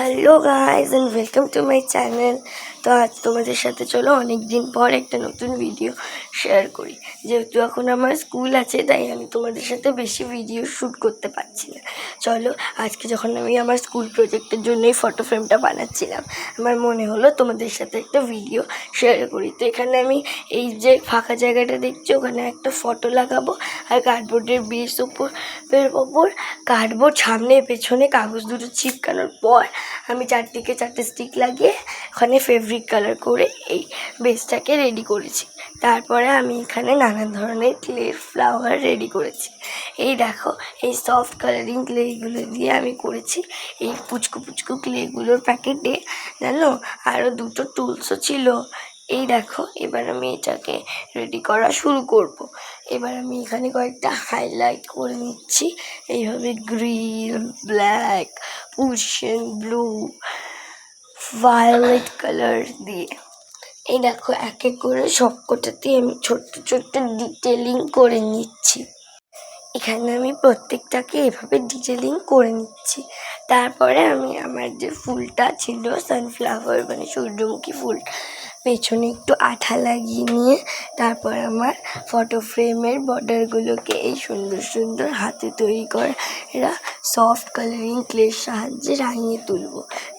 Hello guys and welcome to my channel. তো আজ তোমাদের সাথে চলো অনেক দিন পর একটা নতুন ভিডিও শেয়ার করি। যেহেতু এখন আমার স্কুল আছে তাই আমি তোমাদের সাথে বেশি ভিডিও শ্যুট করতে পারছি না। চলো আজকে যখন আমি আমার স্কুল প্রজেক্টের জন্য এই ফটো ফ্রেমটা বানাচ্ছিলাম, আমার মনে হলো তোমাদের সাথে একটা ভিডিও শেয়ার করি। তো এখানে আমি এই যে ফাঁকা জায়গাটা দেখছি ওখানে একটা ফটো লাগাবো, আর কার্ডবোর্ডের বেস ওপর কার্ডবোর্ড সামনে পেছনে কাগজ দুটো চিপকানোর পর আমি চারদিকে 4টে স্টিক লাগিয়ে ওখানে ফেব্রিক কালার করে এই বেসটাকে রেডি করেছি। তারপরে আমি এখানে নানা ধরনের ক্লে ফ্লাওয়ার রেডি করেছি। এই দেখো, এই সফট কালারিং ক্লেগুলো দিয়ে আমি করেছি। এই পুচকু পুচকু ক্লেগুলোর প্যাকেটে জানো আরও দুটো টুলসও ছিল। এই দেখো, এবার আমি এটাকে রেডি করা শুরু করব। এবার আমি এখানে কয়েকটা হাইলাইট করে নিচ্ছি এইভাবে green, black, ocean blue, violet colour দিয়ে। এই দেখো এক এক করে সবকটাতেই আমি ছোট্ট ছোট্ট ডিটেলিং করে নিচ্ছি। এখানে আমি প্রত্যেকটাকে এভাবে ডিটেলিং করে নিচ্ছি। তারপরে আমি আমার যে ফুলটা ছিল সানফ্লাওয়ার মানে সূর্যমুখী ফুল, পেছনে একটু আঠা লাগিয়ে নিয়ে তারপর আমার ফটো ফ্রেমের বর্ডারগুলোকে এই সুন্দর সুন্দর হাতে তৈরি করা সফট কালারিং ক্লের সাহায্যে রাঙিয়ে তুলব।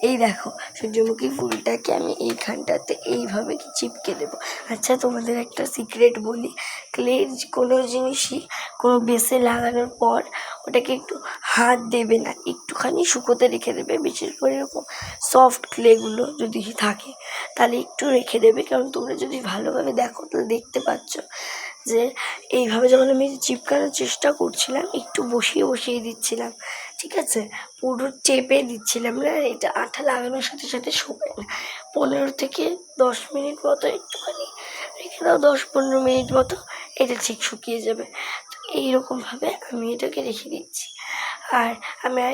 এই দেখো, সূর্যমুখী ফুলটাকে আমি এইখানটাতে এইভাবে চিপকে দেবো। আচ্ছা, তোমাদের একটা সিক্রেট বলি, ক্লের কোনো জিনিসই কোনো বেসে লাগানোর পর ওটাকে একটু হাত দেবে না, একটুখানি শুকোতে রেখে দেবে। বিশেষ করে এরকম সফট ক্লেগুলো যদি থাকে তাহলে একটু রেখে দেবে, কারণ তোমরা যদি ভালোভাবে দেখো তাহলে দেখতে পাচ্ছ যে এইভাবে যখন আমি চিপকানোর চেষ্টা করছিলাম একটু বসিয়ে বসিয়ে দিচ্ছিলাম, ঠিক আছে, পুরো চেপে দিচ্ছিলাম না। এটা আঠা লাগানোর সাথে সাথে শুকায় না। 15 থেকে 10 মিনিট মতো একটুখানি রেখে দাও, 10-15 মিনিট মতো, এটা ঠিক শুকিয়ে যাবে। তো এইরকমভাবে আমি এটাকে রেখে দিচ্ছি। আর আমার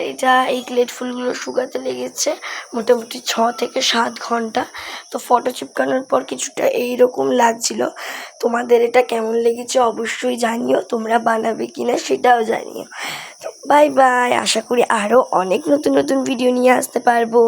এই ক্লেড ফুলগুলো শুকাতে লেগেছে মোটামুটি 6 থেকে 7 ঘন্টা। তো ফটো চিপকানোর পর কিছুটা এইরকম লাগছিল। তোমাদের এটা কেমন লেগেছে অবশ্যই জানিও, তোমরা বানাবে কিনা সেটাও জানিও। তো বাই বাই, আশা করি আরও অনেক নতুন নতুন ভিডিও নিয়ে আসতে পারবো।